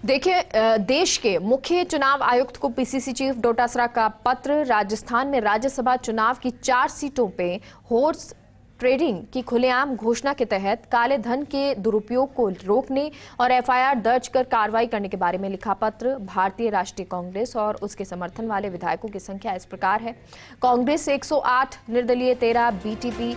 देखिए, देश के मुख्य चुनाव आयुक्त को पीसीसी चीफ डोटासरा का पत्र। राजस्थान में राज्यसभा चुनाव की 4 सीटों पे हॉर्स ट्रेडिंग की खुलेआम घोषणा के तहत काले धन के दुरुपयोग को रोकने और एफआईआर दर्ज कर कार्रवाई करने के बारे में लिखा पत्र। भारतीय राष्ट्रीय कांग्रेस और उसके समर्थन वाले विधायकों की संख्या इस प्रकार है। कांग्रेस 108, निर्दलीय 13, बीटीपी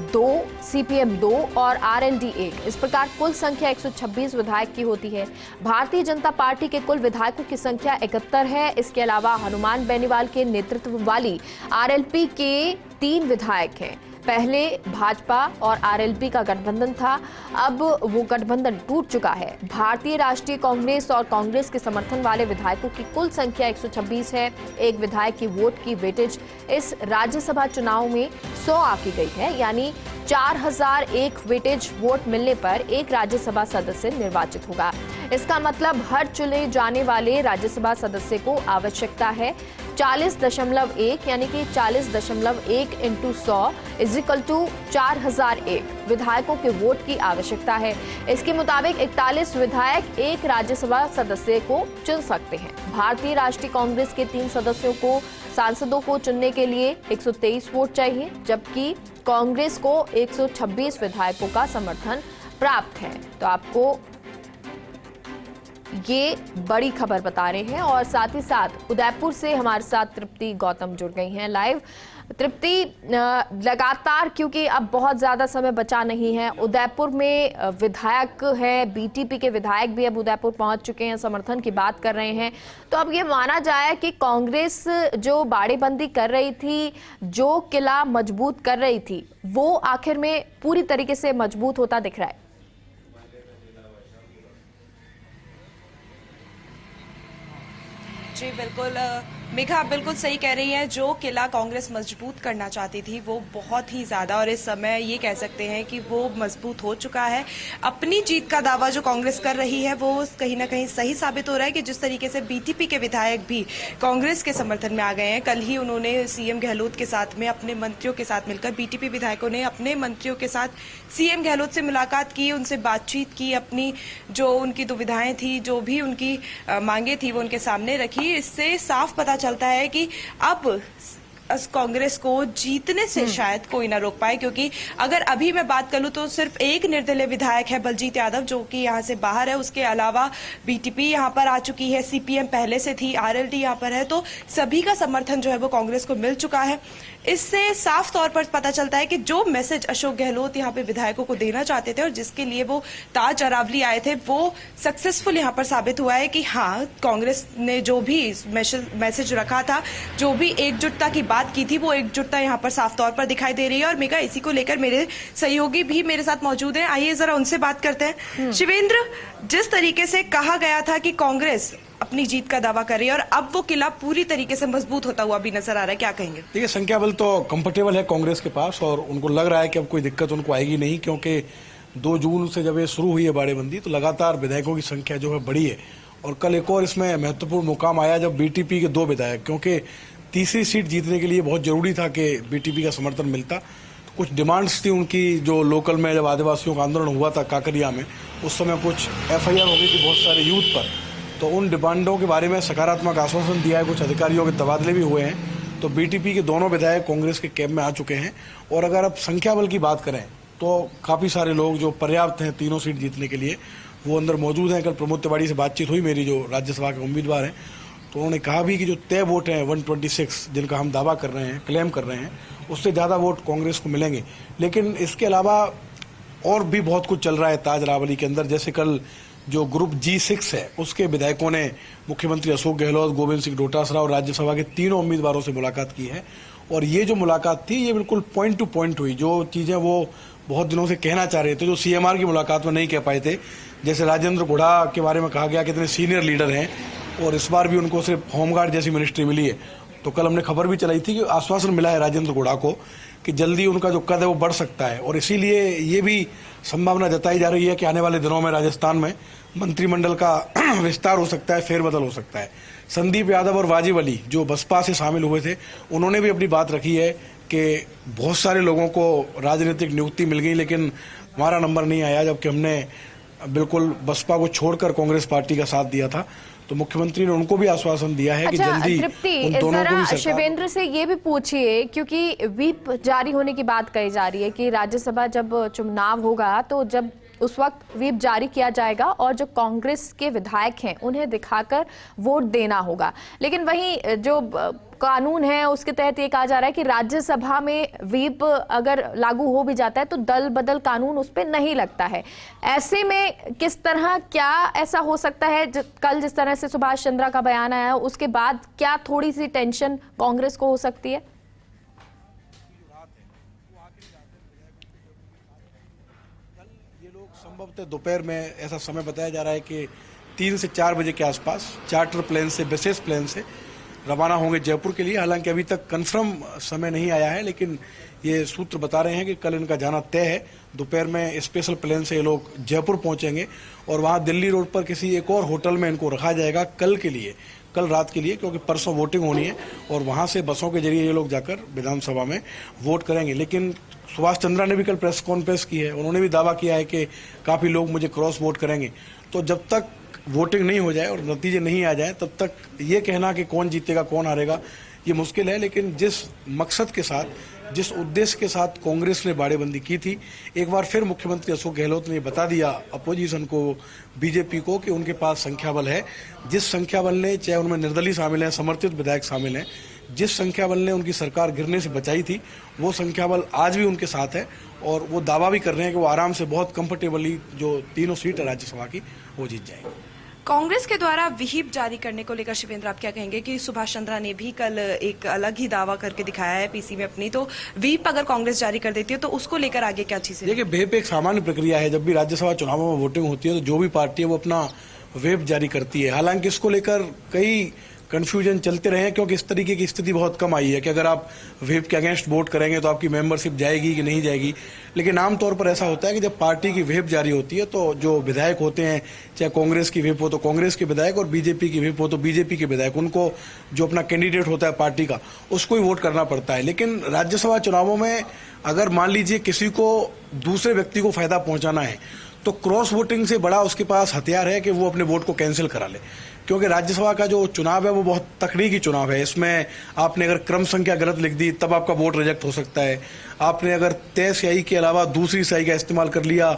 2, सीपीएम 2 और आरएलडी 1। इस प्रकार कुल संख्या 126 विधायक की होती है। भारतीय जनता पार्टी के कुल विधायकों की संख्या 71 है। इसके अलावा हनुमान बेनीवाल के नेतृत्व वाली आरएलपी के 3 विधायक हैं। पहले भाजपा और आरएलपी का गठबंधन था, अब वो गठबंधन टूट चुका है। भारतीय राष्ट्रीय कांग्रेस और कांग्रेस के समर्थन वाले विधायकों की कुल संख्या 126 है। एक विधायक की वोट की वेटेज इस राज्यसभा चुनाव में 100 आंकी गई है, यानी 4001 वेटेज वोट मिलने पर एक राज्यसभा सदस्य निर्वाचित होगा। इसका मतलब हर चुने जाने वाले राज्यसभा सदस्य को आवश्यकता है 40.1, यानी कि 40.1 इंटू 100 इजिकल टू 4001 विधायकों के वोट की आवश्यकता है। इसके मुताबिक 41 विधायक एक राज्यसभा सदस्य को चुन सकते हैं। भारतीय राष्ट्रीय कांग्रेस के 3 सदस्यों को सांसदों को चुनने के लिए 123 वोट चाहिए, जबकि कांग्रेस को 126 विधायकों का समर्थन प्राप्त है। तो आपको ये बड़ी खबर बता रहे हैं। और साथ ही साथ उदयपुर से हमारे साथ तृप्ति गौतम जुड़ गई हैं लाइव। तृप्ति, लगातार क्योंकि अब बहुत ज्यादा समय बचा नहीं है, उदयपुर में विधायक है, बीटीपी के विधायक भी अब उदयपुर पहुंच चुके हैं, समर्थन की बात कर रहे हैं। तो अब ये माना जाए कि कांग्रेस जो बाड़ेबंदी कर रही थी, जो किला मजबूत कर रही थी, वो आखिर में पूरी तरीके से मजबूत होता दिख रहा है। जी बिल्कुल मेघा, आप बिल्कुल सही कह रही हैं। जो किला कांग्रेस मजबूत करना चाहती थी वो बहुत ही ज्यादा, और इस समय ये कह सकते हैं कि वो मजबूत हो चुका है। अपनी जीत का दावा जो कांग्रेस कर रही है वो कहीं ना कहीं सही साबित हो रहा है कि जिस तरीके से बीटीपी के विधायक भी कांग्रेस के समर्थन में आ गए हैं। कल ही उन्होंने सीएम गहलोत के साथ में अपने मंत्रियों के साथ मिलकर, बीटीपी विधायकों ने अपने मंत्रियों के साथ सीएम गहलोत से मुलाकात की, उनसे बातचीत की, अपनी जो उनकी दुविधाएं थी, जो भी उनकी मांगे थी वो उनके सामने रखी। इससे साफ पता चलता है कि अब कांग्रेस को जीतने से शायद कोई ना रोक पाए, क्योंकि अगर अभी मैं बात करूं तो सिर्फ एक निर्दलीय विधायक है बलजीत यादव, जो कि यहां से बाहर है। उसके अलावा बीटीपी यहां पर आ चुकी है, सीपीएम पहले से थी, आरएलडी यहां पर है। तो सभी का समर्थन जो है वो कांग्रेस को मिल चुका है। इससे साफ तौर पर पता चलता है कि जो मैसेज अशोक गहलोत यहाँ पे विधायकों को देना चाहते थे और जिसके लिए वो ताज अरावली आए थे, वो सक्सेसफुल यहाँ पर साबित हुआ है कि हाँ, कांग्रेस ने जो भी मैसेज रखा था, जो भी एकजुटता की बात की थी, वो एकजुटता यहाँ पर साफ तौर पर दिखाई दे रही है। और मेघा, इसी को लेकर मेरे सहयोगी भी मेरे साथ मौजूद हैं, आइए जरा उनसे बात करते हैं। शिवेंद्र, जिस तरीके से कहा गया था कि कांग्रेस अपनी जीत का दावा कर रही है और अब वो किला पूरी तरीके से मजबूत होता हुआ भी नजर आ रहा है, क्या कहेंगे? देखिए, संख्या बल तो कंफर्टेबल है कांग्रेस के पास और उनको लग रहा है कि अब कोई दिक्कत उनको आएगी नहीं, क्योंकि 2 जून से जब ये शुरू हुई है बाड़ेबंदी तो लगातार विधायकों की संख्या जो है बढ़ी है। और कल एक और इसमें महत्वपूर्ण मुकाम आया जब बीटीपी के 2 विधायक, क्योंकि तीसरी सीट जीतने के लिए बहुत जरूरी था कि बीटीपी का समर्थन मिलता। तो कुछ डिमांड्स थी उनकी, जो लोकल में जब आदिवासियों का आंदोलन हुआ था काकरिया में, उस समय कुछ एफआईआर हो गई थी बहुत सारे यूथ पर। तो उन डिमांडों के बारे में सकारात्मक आश्वासन दिया है, कुछ अधिकारियों के तबादले भी हुए हैं। तो बीटीपी के दोनों विधायक कांग्रेस के कैंप में आ चुके हैं। और अगर अब संख्या बल की बात करें तो काफ़ी सारे लोग जो पर्याप्त हैं तीनों सीट जीतने के लिए, वो अंदर मौजूद हैं। कल प्रमोद तिवारी से बातचीत हुई मेरी, जो राज्यसभा के उम्मीदवार हैं, तो उन्होंने कहा भी कि जो तय वोट हैं 126 जिनका हम दावा कर रहे हैं, क्लेम कर रहे हैं, उससे ज़्यादा वोट कांग्रेस को मिलेंगे। लेकिन इसके अलावा और भी बहुत कुछ चल रहा है ताज अरावली के अंदर। जैसे कल जो ग्रुप G6 है उसके विधायकों ने मुख्यमंत्री अशोक गहलोत, गोविंद सिंह डोटासरा और राज्यसभा के 3 उम्मीदवारों से मुलाकात की है। और ये जो मुलाकात थी ये बिल्कुल पॉइंट टू पॉइंट हुई। जो चीज़ें वो बहुत दिनों से कहना चाह रहे थे, जो सीएमआर की मुलाकात में नहीं कह पाए थे, जैसे राजेंद्र गुढ़ा के बारे में कहा गया कितने सीनियर लीडर हैं और इस बार भी उनको सिर्फ होमगार्ड जैसी मिनिस्ट्री मिली है। तो कल हमने खबर भी चलाई थी कि आश्वासन मिला है राजेंद्र गुढ़ा को कि जल्दी उनका जो कद है वो बढ़ सकता है। और इसीलिए ये भी संभावना जताई जा रही है कि आने वाले दिनों में राजस्थान में मंत्रिमंडल का विस्तार हो सकता है, फेरबदल हो सकता है। संदीप यादव और वाजिब अली जो बसपा से शामिल हुए थे, उन्होंने भी अपनी बात रखी है कि बहुत सारे लोगों को राजनीतिक नियुक्ति मिल गई लेकिन हमारा नंबर नहीं आया, जबकि हमने बिल्कुल बसपा को छोड़कर कांग्रेस पार्टी का साथ दिया था, तो मुख्यमंत्री ने उनको भी आश्वासन दिया है कि जल्दी उन दोनों को भी सरकार। शिवेंद्र से ये भी पूछिए, क्योंकि व्हिप जारी होने की बात कही जा रही है कि राज्यसभा जब चुनाव होगा तो जब उस वक्त व्हिप जारी किया जाएगा और जो कांग्रेस के विधायक हैं उन्हें दिखाकर वोट देना होगा, लेकिन वहीं जो कानून है उसके तहत ये कहा जा रहा है कि राज्यसभा में व्हिप अगर लागू हो भी जाता है तो दल बदल कानून उस पर नहीं लगता है। ऐसे में किस तरह, क्या ऐसा हो सकता है कल जिस तरह से सुभाष चंद्रा का बयान आया उसके बाद क्या थोड़ी सी टेंशन कांग्रेस को हो सकती है? संभवतः दोपहर में ऐसा समय बताया जा रहा है कि 3 से 4 बजे के आसपास चार्टर प्लेन से, विशेष प्लेन से रवाना होंगे जयपुर के लिए। हालांकि अभी तक कंफर्म समय नहीं आया है, लेकिन ये सूत्र बता रहे हैं कि कल इनका जाना तय है। दोपहर में स्पेशल प्लेन से ये लोग जयपुर पहुंचेंगे और वहां दिल्ली रोड पर किसी एक और होटल में इनको रखा जाएगा कल के लिए, कल रात के लिए, क्योंकि परसों वोटिंग होनी है और वहां से बसों के जरिए ये लोग जाकर विधानसभा में वोट करेंगे। लेकिन सुभाष चंद्रा ने भी कल प्रेस कॉन्फ्रेंस की है, उन्होंने भी दावा किया है कि काफ़ी लोग मुझे क्रॉस वोट करेंगे। तो जब तक वोटिंग नहीं हो जाए और नतीजे नहीं आ जाए तब तक ये कहना कि कौन जीतेगा कौन हारेगा ये मुश्किल है। लेकिन जिस मकसद के साथ, जिस उद्देश्य के साथ कांग्रेस ने बाड़ेबंदी की थी, एक बार फिर मुख्यमंत्री अशोक गहलोत ने बता दिया अपोजिशन को, बीजेपी को, कि उनके पास संख्या बल है। जिस संख्या बल ने, चाहे उनमें निर्दलीय शामिल हैं, समर्थित विधायक शामिल हैं, जिस संख्या बल ने उनकी सरकार गिरने से बचाई थी वो संख्या बल आज भी उनके साथ है और वो दावा भी कर रहे हैं कि वो आराम से बहुत कंफर्टेबली जो 3 सीट है राज्यसभा की वो जीत जाएंगे। कांग्रेस के द्वारा व्हिप जारी करने को लेकर शिवेंद्र आप क्या कहेंगे कि सुभाष चंद्रा ने भी कल एक अलग ही दावा करके दिखाया है पीसी में अपनी, तो व्हिप अगर कांग्रेस जारी कर देती है तो उसको लेकर आगे क्या चीजें? देखिए, व्हिप एक सामान्य प्रक्रिया है। जब भी राज्यसभा चुनावों में वोटिंग होती है तो जो भी पार्टी है वो अपना व्हिप जारी करती है। हालांकि इसको लेकर कई कंफ्यूजन चलते रहे हैं, क्योंकि इस तरीके की स्थिति बहुत कम आई है कि अगर आप व्हिप के अगेंस्ट वोट करेंगे तो आपकी मेंबरशिप जाएगी कि नहीं जाएगी। लेकिन आमतौर पर ऐसा होता है कि जब पार्टी की व्हिप जारी होती है तो जो विधायक होते हैं, चाहे कांग्रेस की व्हिप हो तो कांग्रेस के विधायक और बीजेपी की व्हिप हो तो बीजेपी के विधायक, उनको जो अपना कैंडिडेट होता है पार्टी का उसको ही वोट करना पड़ता है। लेकिन राज्यसभा चुनावों में अगर मान लीजिए किसी को दूसरे व्यक्ति को फायदा पहुंचाना है तो क्रॉस वोटिंग से बड़ा उसके पास हथियार है कि वो अपने वोट को कैंसिल करा ले। क्योंकि राज्यसभा का जो चुनाव है वो बहुत तकनीकी चुनाव है। इसमें आपने अगर क्रम संख्या गलत लिख दी तब आपका वोट रिजेक्ट हो सकता है। आपने अगर तय स्याही के अलावा दूसरी स्याही का इस्तेमाल कर लिया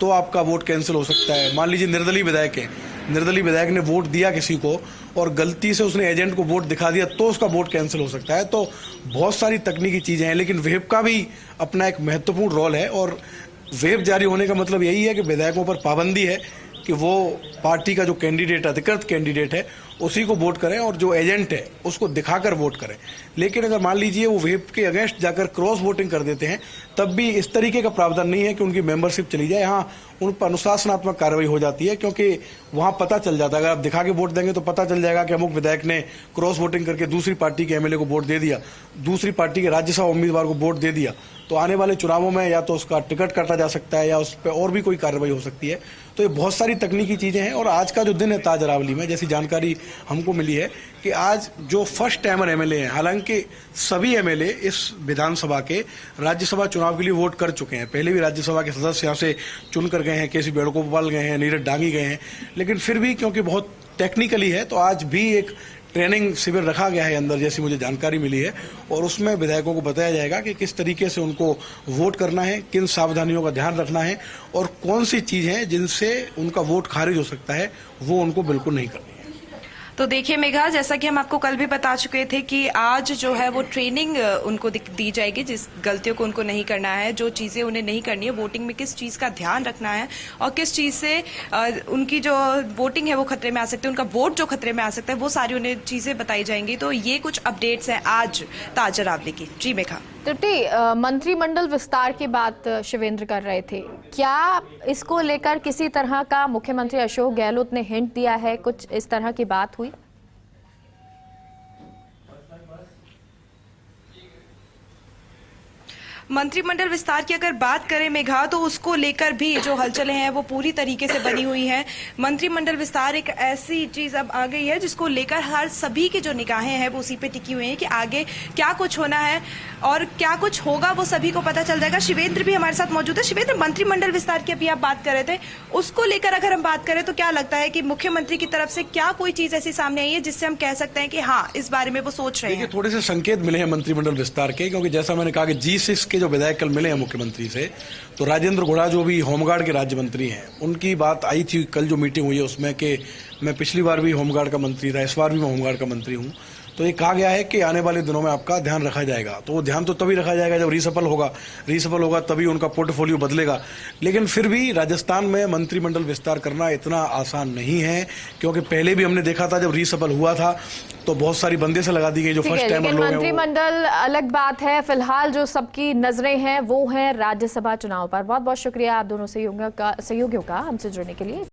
तो आपका वोट कैंसिल हो सकता है। मान लीजिए निर्दलीय विधायक है, निर्दलीय विधायक ने वोट दिया किसी को और गलती से उसने एजेंट को वोट दिखा दिया तो उसका वोट कैंसिल हो सकता है। तो बहुत सारी तकनीकी चीजें हैं, लेकिन व्हिप का भी अपना एक महत्वपूर्ण रोल है। और व्हिप जारी होने का मतलब यही है कि विधायकों पर पाबंदी है कि वो पार्टी का जो कैंडिडेट, अधिकृत कैंडिडेट है, उसी को वोट करें और जो एजेंट है उसको दिखाकर वोट करें। लेकिन अगर मान लीजिए वो व्हिप के अगेंस्ट जाकर क्रॉस वोटिंग कर देते हैं तब भी इस तरीके का प्रावधान नहीं है कि उनकी मेंबरशिप चली जाए। हाँ, उन पर अनुशासनात्मक कार्रवाई हो जाती है, क्योंकि वहां पता चल जाता है, अगर आप दिखा के वोट देंगे तो पता चल जाएगा कि अमुक विधायक ने क्रॉस वोटिंग करके दूसरी पार्टी के एमएलए को वोट दे दिया, दूसरी पार्टी के राज्यसभा उम्मीदवार को वोट दे दिया, तो आने वाले चुनावों में या तो उसका टिकट काटा जा सकता है या उस पर और भी कोई कार्रवाई हो सकती है। तो ये बहुत सारी तकनीकी चीजें हैं। और आज का जो दिन है ताज अरावली में, जैसी जानकारी हमको मिली है कि आज जो फर्स्ट टाइमर एमएलए हैं, हालांकि सभी एमएलए इस विधानसभा के राज्यसभा चुनाव के लिए वोट कर चुके हैं, पहले भी राज्यसभा के सदस्य यहाँ से चुन कर गए हैं, केसी वेणुगोपाल गए हैं, नीरज डांगी गए हैं, लेकिन फिर भी क्योंकि बहुत टेक्निकली है तो आज भी एक ट्रेनिंग शिविर रखा गया है अंदर, जैसी मुझे जानकारी मिली है। और उसमें विधायकों को बताया जाएगा कि किस तरीके से उनको वोट करना है, किन सावधानियों का ध्यान रखना है और कौन सी चीज है जिनसे उनका वोट खारिज हो सकता है, वो उनको बिल्कुल नहीं करनी है। तो देखिए मेघा, जैसा कि हम आपको कल भी बता चुके थे कि आज जो है वो ट्रेनिंग उनको दी जाएगी, जिस गलतियों को उनको नहीं करना है, जो चीजें उन्हें नहीं करनी है, वोटिंग में किस चीज का ध्यान रखना है और किस चीज से उनकी जो वोटिंग है वो खतरे में आ सकती है, उनका वोट जो खतरे में आ सकता है, वो सारी उन्हें चीजें बताई जाएंगी। तो ये कुछ अपडेट्स हैं आज ताज अरावली की। जी मेघा। तृप्ति, मंत्रिमंडल विस्तार की बात शिवेंद्र कर रहे थे, क्या इसको लेकर किसी तरह का मुख्यमंत्री अशोक गहलोत ने हिंट दिया है, कुछ इस तरह की बात हुई? मंत्रिमंडल विस्तार की अगर बात करें मेघा, तो उसको लेकर भी जो हलचलें हैं वो पूरी तरीके से बनी हुई हैं। मंत्रिमंडल विस्तार एक ऐसी चीज अब आ गई है जिसको लेकर हर सभी की जो निगाहें हैं वो उसी पे टिकी हुई हैं कि आगे क्या कुछ होना है और क्या कुछ होगा वो सभी को पता चल जाएगा। शिवेंद्र भी हमारे साथ मौजूद है। शिवेंद्र, मंत्रिमंडल विस्तार की अभी आप बात कर रहे थे, उसको लेकर अगर हम बात करें तो क्या लगता है कि मुख्यमंत्री की तरफ से क्या कोई चीज ऐसी सामने आई है जिससे हम कह सकते हैं कि हाँ, इस बारे में वो सोच रहे हैं? देखिए, थोड़े से संकेत मिले हैं मंत्रिमंडल विस्तार के, क्योंकि जैसा मैंने कहा कि G6 के जो विधायक कल मिले हैं मुख्यमंत्री से, तो राजेंद्र घोड़ा जो भी होमगार्ड के राज्य मंत्री हैं, उनकी बात आई थी कल जो मीटिंग हुई है उसमें कि मैं पिछली बार भी होमगार्ड का मंत्री था, इस बार भी मैं होमगार्ड का मंत्री हूं, तो ये कहा गया है कि आने वाले दिनों में आपका ध्यान रखा जाएगा। तो वो ध्यान तो तभी रखा जाएगा जब रीसफल होगा तभी उनका पोर्टफोलियो बदलेगा। लेकिन फिर भी राजस्थान में मंत्रिमंडल विस्तार करना इतना आसान नहीं है, क्योंकि पहले भी हमने देखा था जब रीसफल हुआ था तो बहुत सारी बंदें लगा दी गई जो फर्स्ट टाइमर लोग हैं। मंत्रिमंडल अलग बात है, फिलहाल जो सबकी नजरें हैं वो हैं राज्यसभा चुनाव पर। बहुत बहुत शुक्रिया आप दोनों सहयोगियों का हमसे जुड़ने के लिए।